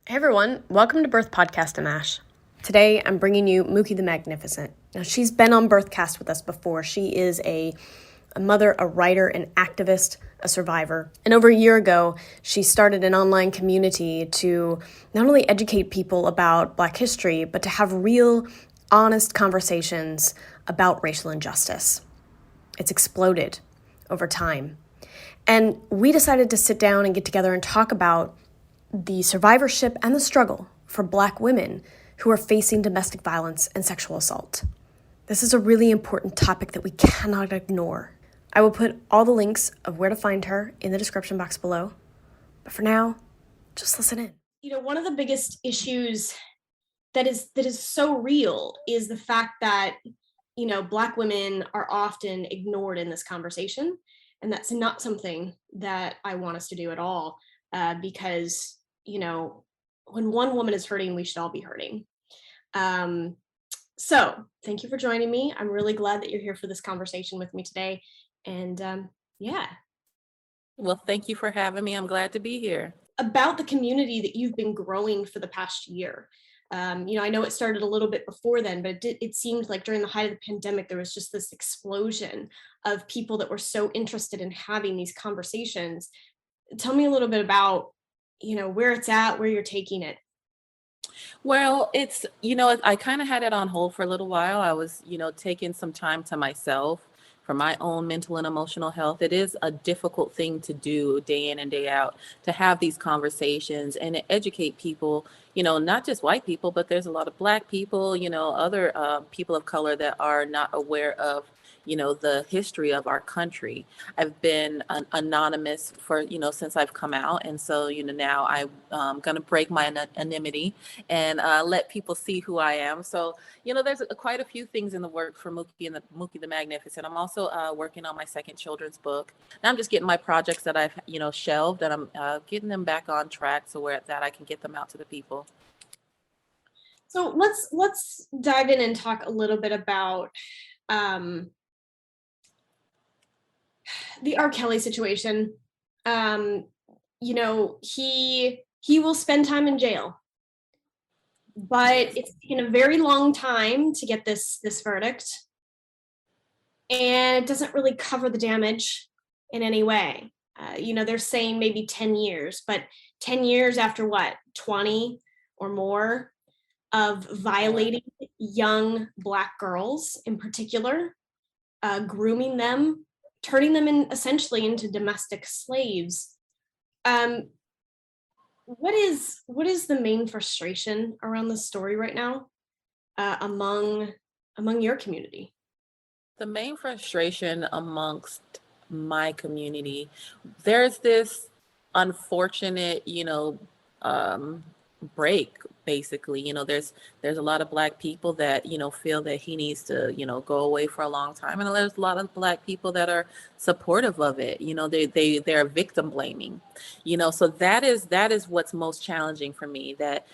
Hey everyone, welcome to Birth Podcast and Ash. Today I'm bringing you Mookie the Magnificent. Now she's been on Birthcast with us before. She is a mother, a writer, an activist, a survivor. And over a year ago, she started an online community to not only educate people about Black history, but to have real, honest conversations about racial injustice. It's exploded over time. And we decided to sit down and get together and talk about the survivorship and the struggle for Black women who are facing domestic violence and sexual assault. This is a really important topic that we cannot ignore. I will put all the links of where to find her in the description box below. But for now, just listen in. You know, one of the biggest issues that is so real is the fact that, you know, Black women are often ignored in this conversation. And that's not something that I want us to do at all. Because, you know, when one woman is hurting, we should all be hurting. So thank you for joining me. I'm really glad that you're here for this conversation with me today. And yeah. Well, thank you for having me. I'm glad to be here. About the community that you've been growing for the past year. You know, I know it started a little bit before then, but it seemed like during the height of the pandemic, there was just this explosion of people that were so interested in having these conversations. Tell me a little bit about, you know, where it's at, where you're taking it. Well, it's, I kind of had it on hold for a little while. I was, taking some time to myself for my own mental and emotional health. It is a difficult thing to do day in and day out, to have these conversations and to educate people, not just white people, but there's a lot of Black people, other people of color that are not aware of the history of our country. I've been anonymous for, since I've come out. And so, now I'm going to break my anonymity and let people see who I am. So, there's quite a few things in the works for Mookie the Magnificent. I'm also working on my second children's book. And I'm just getting my projects that I've, shelved, and I'm getting them back on track so that I can get them out to the people. So let's dive in and talk a little bit about the R. Kelly situation. You know, he will spend time in jail, but it's taken a very long time to get this verdict, and it doesn't really cover the damage in any way. You know, they're saying maybe 10 years, but 10 years after what, 20 or more of violating young Black girls in particular, grooming them, turning them essentially into domestic slaves. What is the main frustration around this story right now among your community? The main frustration amongst my community, there's this unfortunate, break. Basically, there's a lot of Black people that feel that he needs to go away for a long time, and there's a lot of Black people that are supportive of it. They're victim blaming, so that is what's most challenging for me. That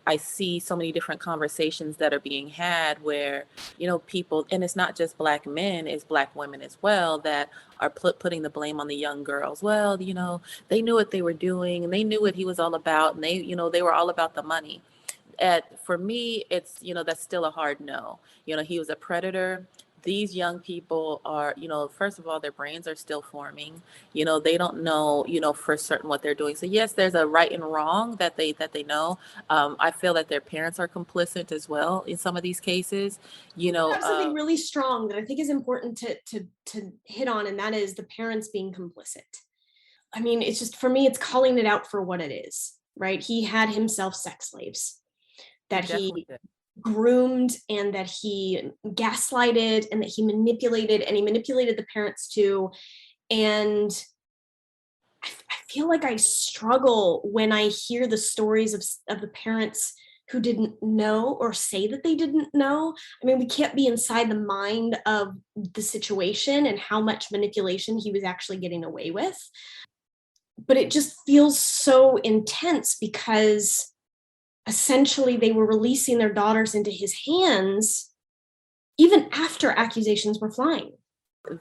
I see so many different conversations that are being had where people, and it's not just Black men, it's Black women as well, that are putting the blame on the young girls. Well, they knew what they were doing, and they knew what he was all about, and they were all about the money. For me, it's, that's still a hard no. He was a predator. These young people are, first of all, their brains are still forming. They don't know, for certain what they're doing. So yes, there's a right and wrong that they know. I feel that their parents are complicit as well in some of these cases. You have something really strong that I think is important to hit on, and that is the parents being complicit. I mean, it's just, for me, it's calling it out for what it is, right? He had himself sex slaves that he groomed, and that he gaslighted, and that he manipulated, and he manipulated the parents too. And I feel like I struggle when I hear the stories of the parents who didn't know or say that they didn't know. I mean, we can't be inside the mind of the situation and how much manipulation he was actually getting away with. But it just feels so intense because essentially they were releasing their daughters into his hands even after accusations were flying.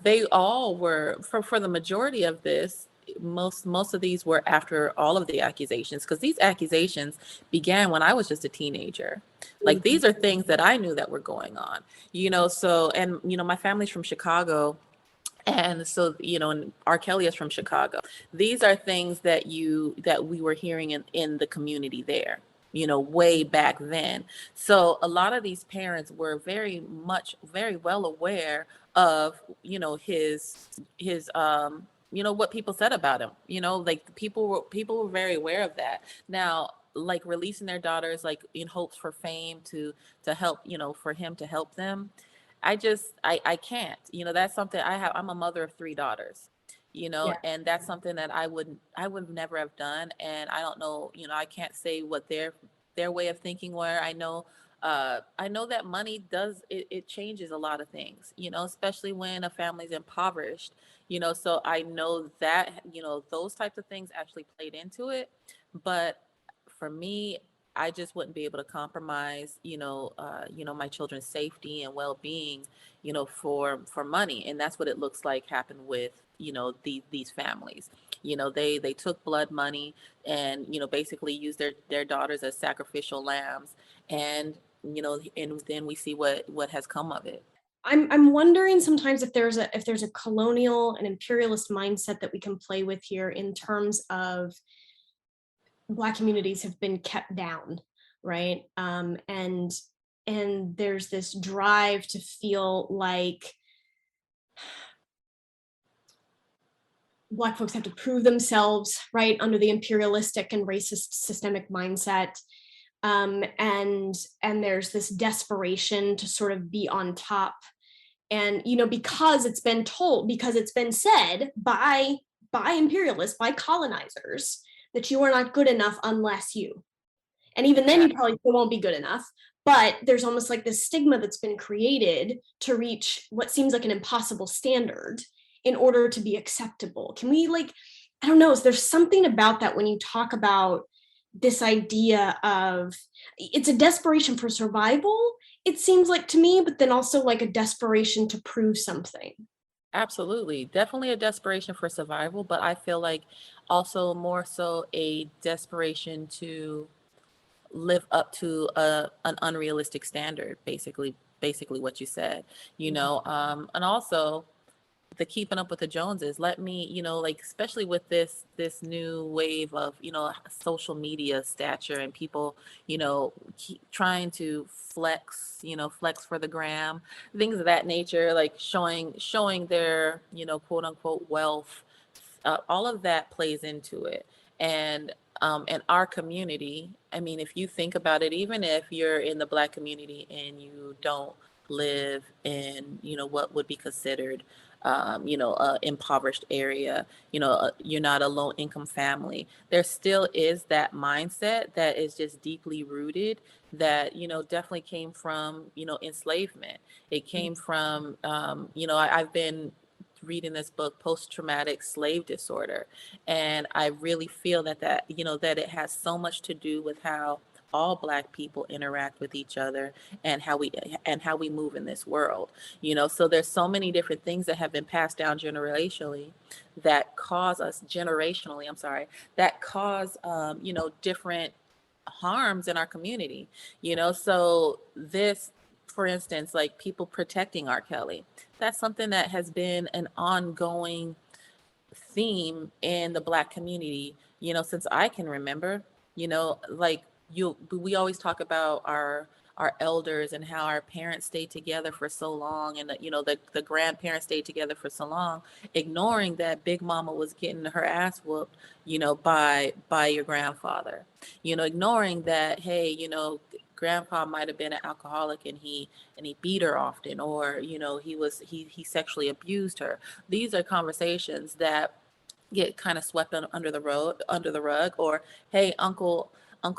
They all were, for the majority of this, most of these were after all of the accusations, because these accusations began when I was just a teenager. Like, Mhm. these are things that I knew that were going on, so, and my family's from Chicago. And so, and R. Kelly is from Chicago. These are things that we were hearing in the community there, way back then. So a lot of these parents were very well aware of, his what people said about him. Like, people were very aware of that. Now, like, releasing their daughters, like, in hopes for fame, to help, for him to help them. I can't. That's something I'm a mother of three daughters, Yeah. and that's something that I would never have done. And I don't know, I can't say what their way of thinking were. I know that money it changes a lot of things, especially when a family's impoverished, so I know that, those types of things actually played into it. But for me, I just wouldn't be able to compromise, my children's safety and well-being, for money. And that's what it looks like happened with, these families. They took blood money and, basically used their daughters as sacrificial lambs. And, and then we see what has come of it. I'm wondering sometimes if there's a colonial and imperialist mindset that we can play with here in terms of Black communities have been kept down, right? And there's this drive to feel like Black folks have to prove themselves, right, under the imperialistic and racist systemic mindset. And there's this desperation to sort of be on top. And because it's been said by imperialists, by colonizers, that you are not good enough unless you. And even then, you Exactly. probably still won't be good enough. But there's almost like this stigma that's been created to reach what seems like an impossible standard in order to be acceptable. Can we, like, I don't know, is there something about that when you talk about this idea of it's a desperation for survival, it seems like to me, but then also like a desperation to prove something. Absolutely. Definitely a desperation for survival, but I feel like also more so a desperation to live up to an unrealistic standard, basically what you said, and also the keeping up with the Joneses. Let me, like, especially with this new wave of, social media stature, and people, keep trying to flex for the gram, things of that nature, like showing their, quote unquote wealth. All of that plays into it. And our community, I mean, if you think about it, even if you're in the Black community and you don't live in, what would be considered, a impoverished area, you're not a low income family, there still is that mindset that is just deeply rooted, that, definitely came from, enslavement. It came from, I've been reading this book, Post Traumatic Slave Disorder, and I really feel that it has so much to do with how all Black people interact with each other, and how we move in this world. So there's so many different things that have been passed down generationally, I'm sorry, that cause, different harms in our community. So this, for instance, like, people protecting R. Kelly, that's something that has been an ongoing theme in the Black community, since I can remember. Like, we always talk about our elders and how our parents stayed together for so long, and the grandparents stayed together for so long, ignoring that Big Mama was getting her ass whooped, by your grandfather, ignoring that, hey, grandpa might have been an alcoholic, and he beat her often, or he sexually abused her. These are conversations that get kind of swept under the rug, or, hey, Uncle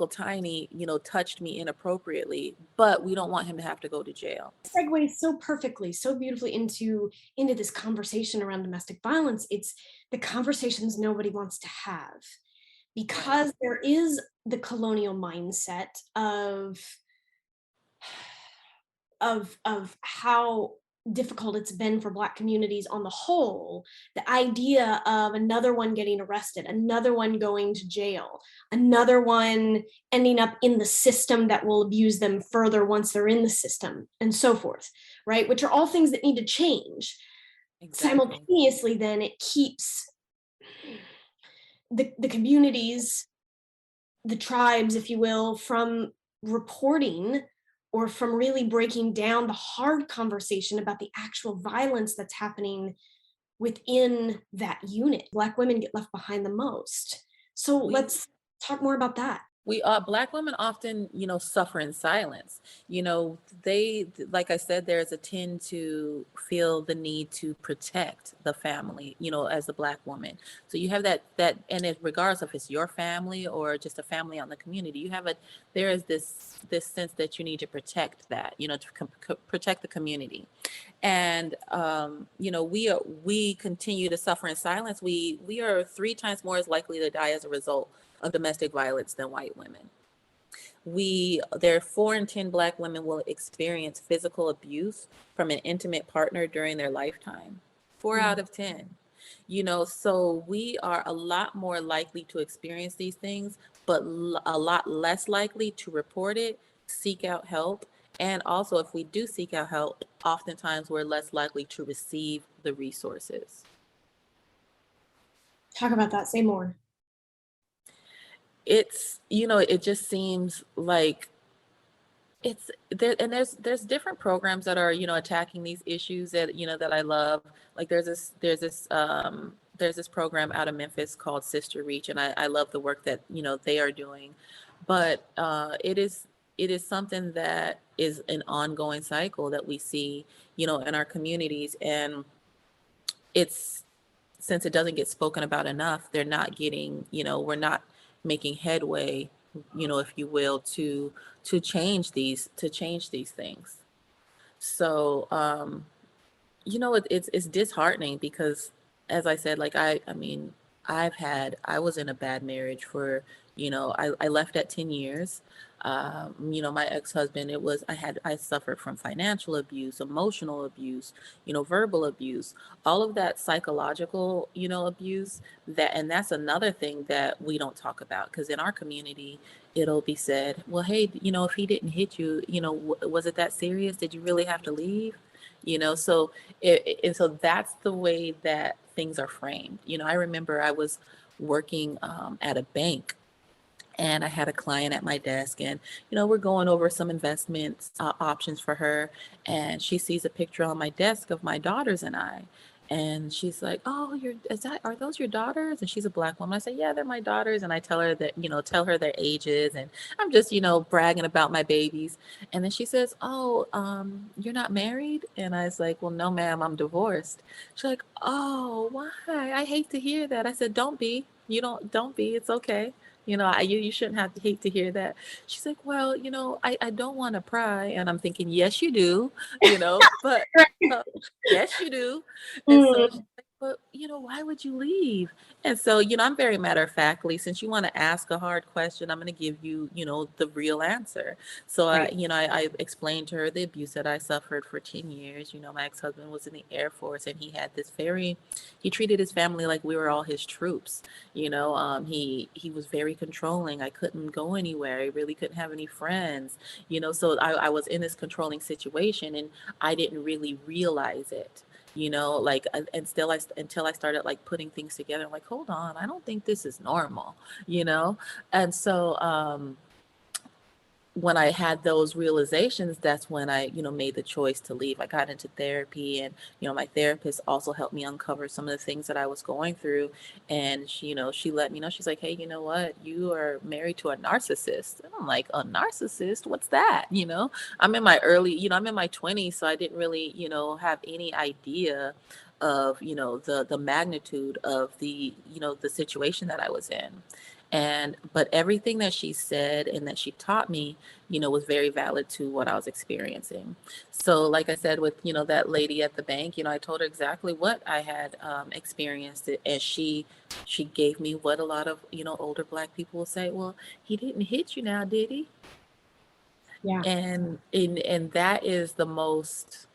Tiny, touched me inappropriately, but we don't want him to have to go to jail. Segues so perfectly, so beautifully into this conversation around domestic violence. It's the conversations nobody wants to have Right. because there is the colonial mindset of how difficult it's been for Black communities on the whole, the idea of another one getting arrested, another one going to jail, another one ending up in the system that will abuse them further once they're in the system, and so forth, right? Which are all things that need to change. Exactly. Simultaneously, then it keeps the communities, the tribes, if you will, from reporting or from really breaking down the hard conversation about the actual violence that's happening within that unit. Black women get left behind the most. So We let's talk more about that. we Black women often, suffer in silence. They, like I said, there's a tend to feel the need to protect the family, as a Black woman. So you have and it, regardless if it's your family or just a family on the community, there is this sense that you need to protect that, to protect the community. And we continue to suffer in silence. We are 3 times more as likely to die as a result of domestic violence than white women. There are 4 in 10 Black women will experience physical abuse from an intimate partner during their lifetime. 4 out of 10. So we are a lot more likely to experience these things, but a lot less likely to report it, seek out help. And also, if we do seek out help, oftentimes we're less likely to receive the resources. Talk about that. Say more. It just seems like it's there, and there's different programs that are, attacking these issues that I love. Like there's this program out of Memphis called Sister Reach, and I love the work that they are doing. But it is something that is an ongoing cycle that we see, in our communities. And it's since it doesn't get spoken about enough, they're not getting, we're not making headway, if you will, to change these things. So it's disheartening because, as I said, like I mean, I was in a bad marriage for, I left at 10 years. My ex-husband, I suffered from financial abuse, emotional abuse, verbal abuse, all of that psychological, abuse, and that's another thing that we don't talk about, because in our community, it'll be said, well, hey, if he didn't hit you, was it that serious? Did you really have to leave? So and so that's the way that things are framed. I remember I was working at a bank, and I had a client at my desk, and we're going over some investment options for her, and she sees a picture on my desk of my daughters and I. And she's like, "Oh, are those your daughters?" And she's a Black woman. I say, "Yeah, they're my daughters." And I tell her that, tell her their ages, and I'm just, bragging about my babies. And then she says, "Oh, you're not married?" And I was like, "Well, no, ma'am, I'm divorced." She's like, "Oh, why? I hate to hear that." I said, "Don't be. Don't be. It's okay. You shouldn't have to hate to hear that." She's like, "Well, I don't want to pry." And I'm thinking, yes, you do, but uh, yes, you do. And so she's like, "But, why would you leave?" And so, I'm very matter of factly, since you want to ask a hard question, I'm going to give you, the real answer. So, Right. I explained to her the abuse that I suffered for 10 years. My ex-husband was in the Air Force, and he treated his family like we were all his troops. He was very controlling. I couldn't go anywhere. I really couldn't have any friends. So I was in this controlling situation, and I didn't really realize it. Like until I started like putting things together. I'm like, hold on, I don't think this is normal. And so when I had those realizations, that's when I, made the choice to leave. I got into therapy, and, my therapist also helped me uncover some of the things that I was going through. And she, she let me know, she's like, "Hey, you know what? You are married to a narcissist." And I'm like, "A narcissist? What's that?" I'm in my 20s, so I didn't really, have any idea of, the magnitude of the situation that I was in. But everything that she said and that she taught me, was very valid to what I was experiencing. So, like I said, with, that lady at the bank, I told her exactly what I had experienced, and she gave me what a lot of, older Black people will say, "Well, he didn't hit you now, did he?" Yeah. And that is the most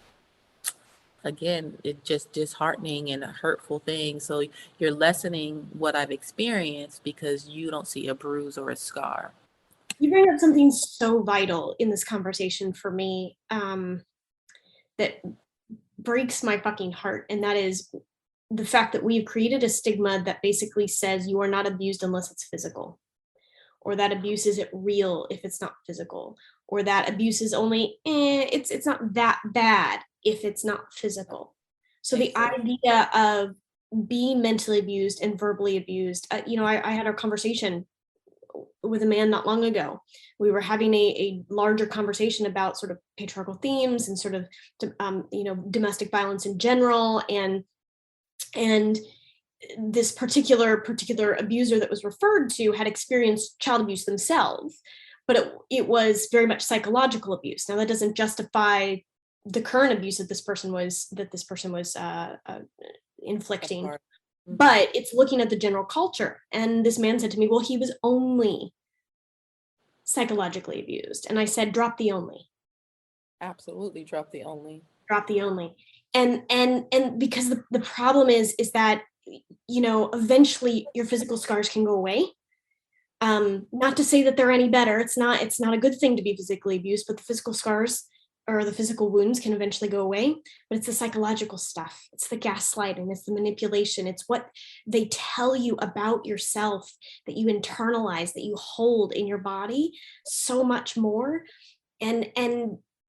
again, it's just disheartening and a hurtful thing. So you're lessening what I've experienced because you don't see a bruise or a scar. You bring up something so vital in this conversation for me, that breaks my fucking heart, and that is the fact that we've created a stigma that basically says you are not abused unless it's physical, or that abuse isn't real if it's not physical, or that abuse is only it's not that bad if it's not physical. So the Exactly. idea of being mentally abused and verbally abused, I had a conversation with a man not long ago. We were having a larger conversation about sort of patriarchal themes and sort of domestic violence in general, and this particular abuser that was referred to had experienced child abuse themselves, but it was very much psychological abuse. Now that doesn't justify the current abuse that this person was inflicting, Apart. Hmm. but it's looking at the general culture. And this man said to me, well, he was only psychologically abused. And I said, drop the only, Absolutely. Drop the only. drop the only. And because the problem is that, eventually your physical scars can go away. Not to say that they're any better. It's not a good thing to be physically abused, but the physical scars or the physical wounds can eventually go away. But it's the psychological stuff. It's the gaslighting. It's the manipulation. It's what they tell you about yourself that you internalize, that you hold in your body so much more. And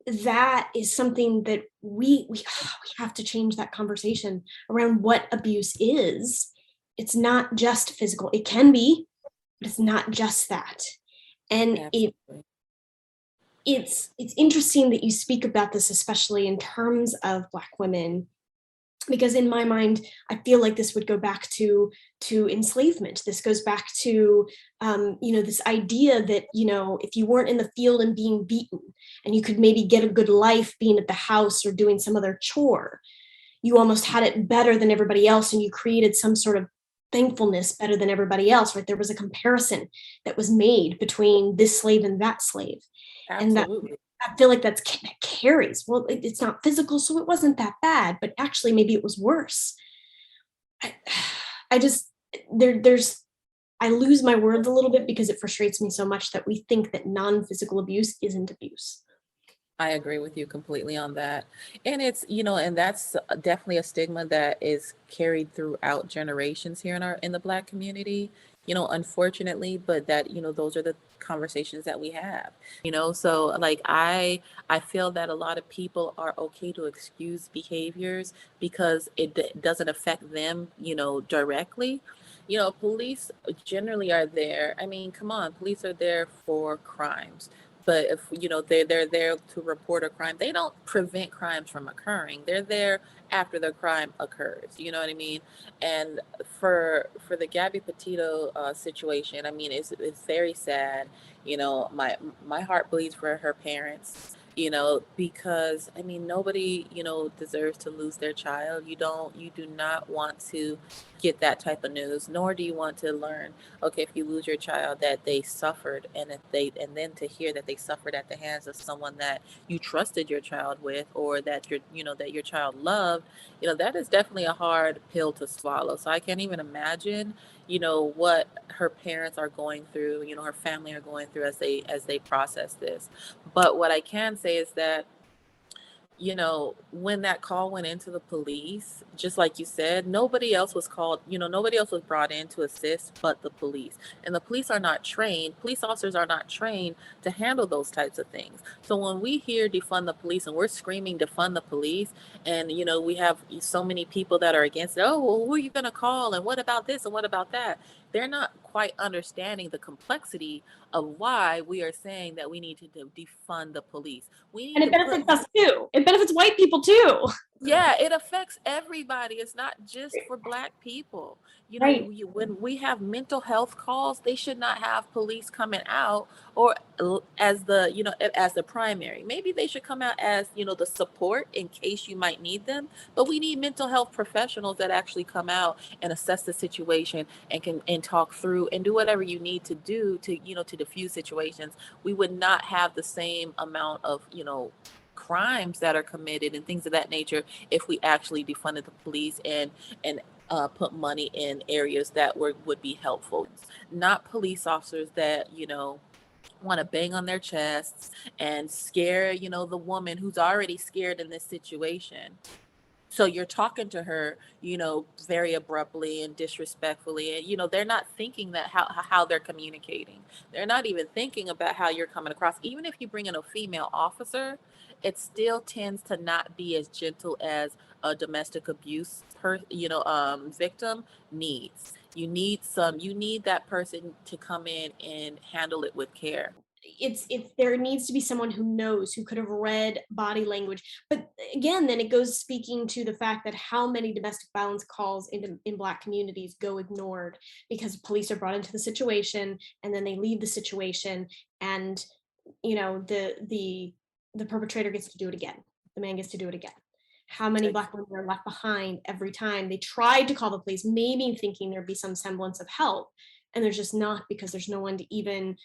that is something that we have to change that conversation around what abuse is. It's not just physical. It can be, but it's not just that. And Absolutely. it's interesting that you speak about this, especially in terms of Black women, because in my mind, I feel like this would go back to enslavement. This goes back to this idea that if you weren't in the field and being beaten, and you could maybe get a good life being at the house or doing some other chore, you almost had it better than everybody else, and you created some sort of thankfulness better than everybody else, right? There was a comparison that was made between this slave and that slave. And that, Absolutely. I feel like that carries. Well, it's not physical, so it wasn't that bad, but actually maybe it was worse. I, I just there's I lose my words a little bit because it frustrates me so much that we think that non-physical abuse isn't abuse. I agree with you completely on that. And it's, and that's definitely a stigma that is carried throughout generations here in the Black community, unfortunately, but that, those are the conversations that we have. So like I feel that a lot of people are okay to excuse behaviors because it doesn't affect them, directly. Police generally are there. I mean, come on, police are there for crimes. But if they're there to report a crime, they don't prevent crimes from occurring. They're there after the crime occurs. You know what I mean? And for the Gabby Petito situation, I mean, it's very sad. My heart bleeds for her parents. Because I mean, nobody deserves to lose their child. You do not want to get that type of news, nor do you want to learn, okay, if you lose your child, that they suffered, and then to hear that they suffered at the hands of someone that you trusted your child with, or that that your child loved. That is definitely a hard pill to swallow. So I can't even imagine what her parents are going through, her family are going through as they process this. But what I can say is that when that call went into the police, just like you said, nobody else was called, nobody else was brought in to assist but the police. And the police officers are not trained to handle those types of things. So when we hear defund the police and we're screaming defund the police, and we have so many people that are against it, oh, well, who are you going to call? And what about this? And what about that? They're not quite understanding the complexity of why we are saying that we need to defund the police. We And need it to put benefits us too. It benefits white people too. Yeah, it affects everybody. It's not just for Black people. Right. When we have mental health calls, they should not have police coming out or as as the primary. Maybe they should come out as, the support in case you might need them. But we need mental health professionals that actually come out and assess the situation and can and talk through and do whatever you need to do to, to diffuse situations. We would not have the same amount of, crimes that are committed and things of that nature if we actually defunded the police and put money in areas that would be helpful. Not police officers that, want to bang on their chests and scare, the woman who's already scared in this situation. So you're talking to her, very abruptly and disrespectfully, and they're not thinking that how they're communicating. They're not even thinking about how you're coming across. Even if you bring in a female officer, it still tends to not be as gentle as a domestic abuse victim needs. You need that person to come in and handle it with care. It's there needs to be someone who knows, who could have read body language. But again, then it goes speaking to the fact that how many domestic violence calls in Black communities go ignored because police are brought into the situation and then they leave the situation, and the perpetrator gets to do it again. The man gets to do it again. How many Black women are left behind every time they tried to call the police, maybe thinking there'd be some semblance of help, and there's just not, because there's no one to even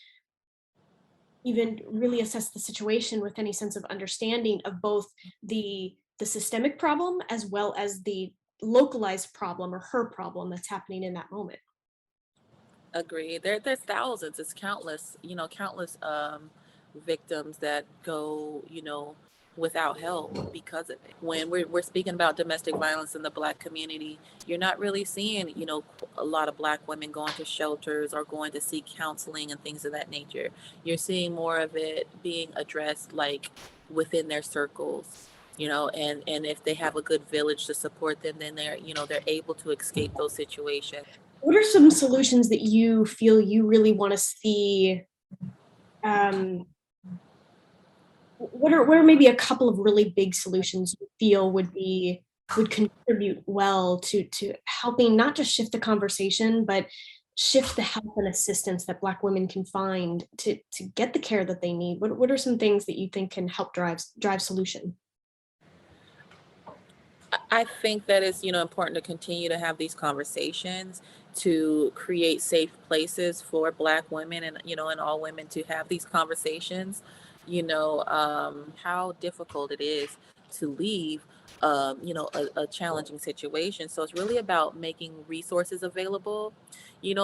really assess the situation with any sense of understanding of both the systemic problem as well as the localized problem or her problem that's happening in that moment. Agree. There's thousands. It's countless. Countless victims that go, without help because of it. When we're speaking about domestic violence in the Black community, you're not really seeing, a lot of Black women going to shelters or going to seek counseling and things of that nature. You're seeing more of it being addressed like within their circles. And if they have a good village to support them, then they're able to escape those situations. What are some solutions that you feel you really want to see? What are maybe a couple of really big solutions you feel would contribute well to helping not just shift the conversation, but shift the help and assistance that Black women can find to get the care that they need? What are some things that you think can help drive solution? I think that it's, important to continue to have these conversations to create safe places for Black women and, and all women to have these conversations. How difficult it is to leave, a challenging situation. So it's really about making resources available,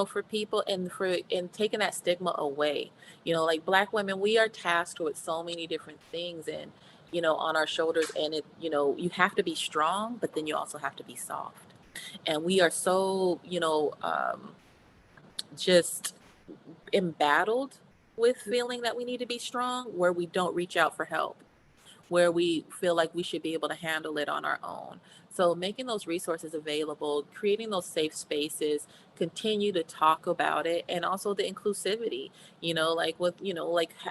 for people and taking that stigma away. Like Black women, we are tasked with so many different things and on our shoulders, and you have to be strong, but then you also have to be soft. And we are so, just embattled with feeling that we need to be strong, where we don't reach out for help, where we feel like we should be able to handle it on our own. So making those resources available, creating those safe spaces, continue to talk about it, and also the inclusivity, like with,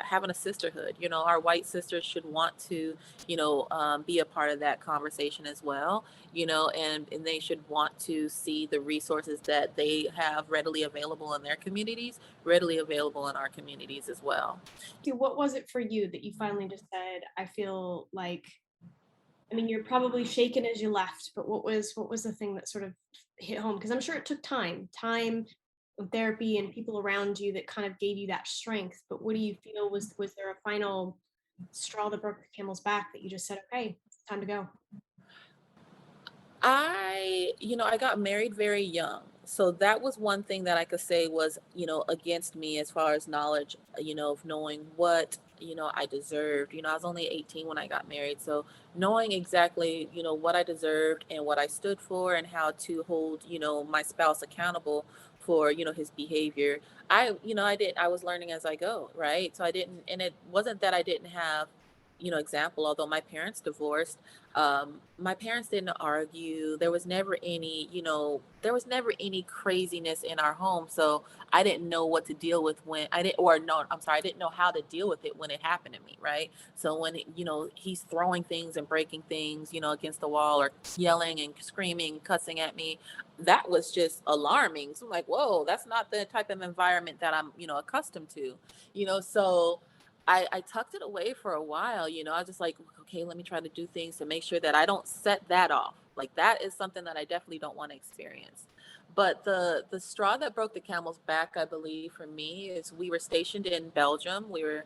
having a sisterhood, our white sisters should want to, be a part of that conversation as well, and they should want to see the resources that they have readily available in their communities, readily available in our communities as well. What was it for you that you finally just said, I feel like, I mean, you're probably shaken as you left, but what was the thing that sort of hit home? Because I'm sure it took time and therapy and people around you that kind of gave you that strength. But what do you feel, was there a final straw that broke the camel's back that you just said, okay, it's time to go? I got married very young. So that was one thing that I could say was, against me as far as knowledge, of knowing what, I deserved. I was only 18 when I got married. So knowing exactly, what I deserved and what I stood for and how to hold, my spouse accountable for, his behavior. I was learning as I go, right? So I didn't, and it wasn't that I didn't have, example, although my parents divorced, my parents didn't argue. There was never any craziness in our home. So I didn't know what to deal with when I didn't, or no, I'm sorry, I didn't know how to deal with it when it happened to me, right? So when, he's throwing things and breaking things, against the wall or yelling and screaming, cussing at me, that was just alarming. So I'm like, whoa, that's not the type of environment that I'm, accustomed to, so I tucked it away for a while, I was just like, okay, let me try to do things to make sure that I don't set that off. Like that is something that I definitely don't want to experience. But the straw that broke the camel's back, I believe, for me, is we were stationed in Belgium. We were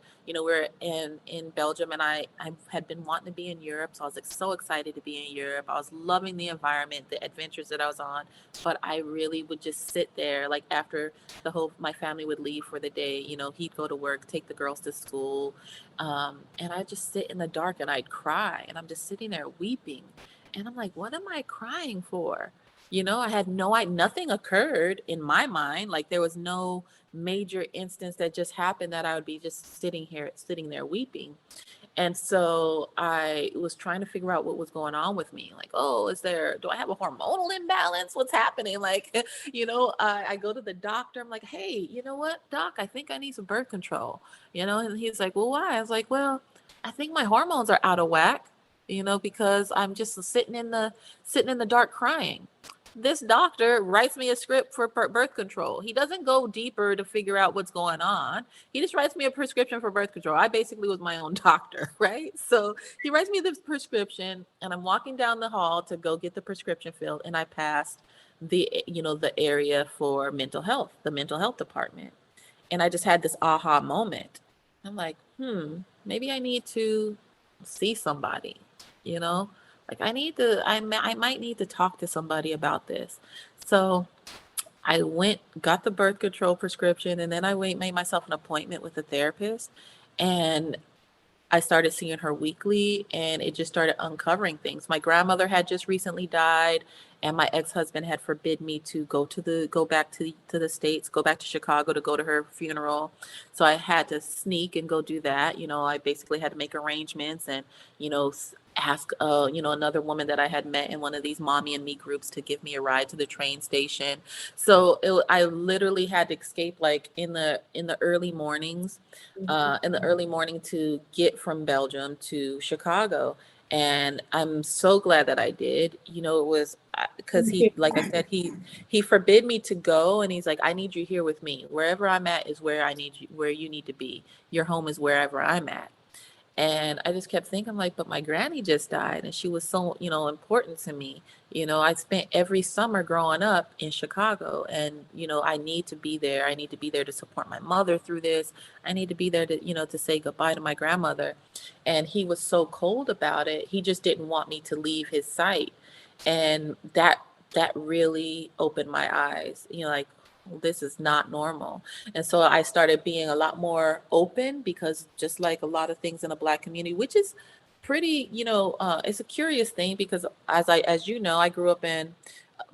in Belgium, and I had been wanting to be in Europe, so I was like so excited to be in Europe. I was loving the environment, the adventures that I was on, but I really would just sit there, like after my family would leave for the day. He'd go to work, take the girls to school, and I'd just sit in the dark and I'd cry, and I'm just sitting there weeping, and I'm like, what am I crying for? I had nothing occurred in my mind. Like there was no major instance that just happened that I would be just sitting there weeping. And so I was trying to figure out what was going on with me. Like, oh, do I have a hormonal imbalance? What's happening? Like, I go to the doctor. I'm like, hey, you know what, doc, I think I need some birth control, and he's like, well, why? I was like, well, I think my hormones are out of whack, because I'm just sitting in the dark crying. This doctor writes me a script for birth control. He doesn't go deeper to figure out what's going on. He just writes me a prescription for birth control. I basically was my own doctor, right? So he writes me this prescription, and I'm walking down the hall to go get the prescription filled, and I passed the area for mental health, the mental health department. And I just had this aha moment. I'm like, maybe I need to see somebody, you know? Like I might need to talk to somebody about this. So I got the birth control prescription, and then made myself an appointment with a therapist. And I started seeing her weekly, and it just started uncovering things. My grandmother had just recently died, and my ex-husband had forbid me to go back to the States, go back to Chicago to go to her funeral. So I had to sneak and go do that. I basically had to make arrangements and, ask another woman that I had met in one of these mommy and me groups to give me a ride to the train station. So I literally had to escape, like in the early mornings, to get from Belgium to Chicago. And I'm so glad that I did. It was because like I said, he forbid me to go, and he's like, I need you here with me. Wherever I'm at is where you need to be. Your home is wherever I'm at. And I just kept thinking, like, but my granny just died, and she was so, important to me. I spent every summer growing up in Chicago, and, I need to be there. I need to be there to support my mother through this. I need to be there to, to say goodbye to my grandmother. And he was so cold about it. He just didn't want me to leave his sight. And that really opened my eyes, like, this is not normal. And so I started being a lot more open, because just like a lot of things in the Black community, which is pretty, it's a curious thing, because as you know, I grew up in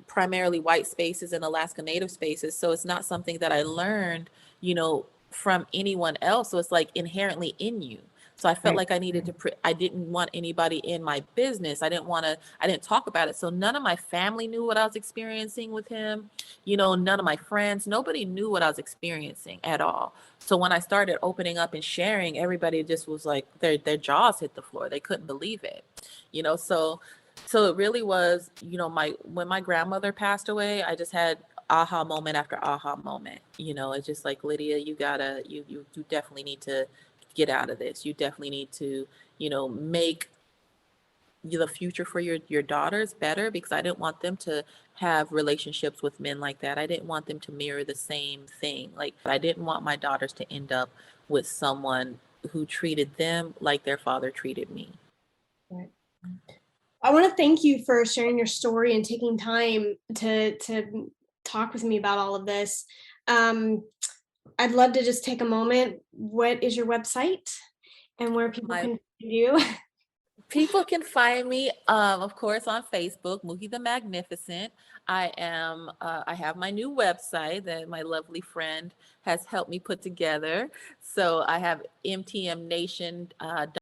primarily white spaces and Alaska Native spaces. So it's not something that I learned, from anyone else. So it's like inherently in you. So I felt Right. like I needed I didn't want anybody in my business. I didn't talk about it. So none of my family knew what I was experiencing with him. None of my friends, nobody knew what I was experiencing at all. So when I started opening up and sharing, everybody just was like, their jaws hit the floor. They couldn't believe it. So it really was, when my grandmother passed away, I just had aha moment after aha moment. It's just like, Lydia, you definitely need to get out of this. You definitely need to, make the future for your daughters better, because I didn't want them to have relationships with men like that. I didn't want them to mirror the same thing. Like, I didn't want my daughters to end up with someone who treated them like their father treated me. Right. I want to thank you for sharing your story and taking time to talk with me about all of this. I'd love to just take a moment. What is your website and where people My can find you? People can find me, of course, on Facebook, Mookie the Magnificent. I have my new website that my lovely friend has helped me put together. So I have mtmnation.com.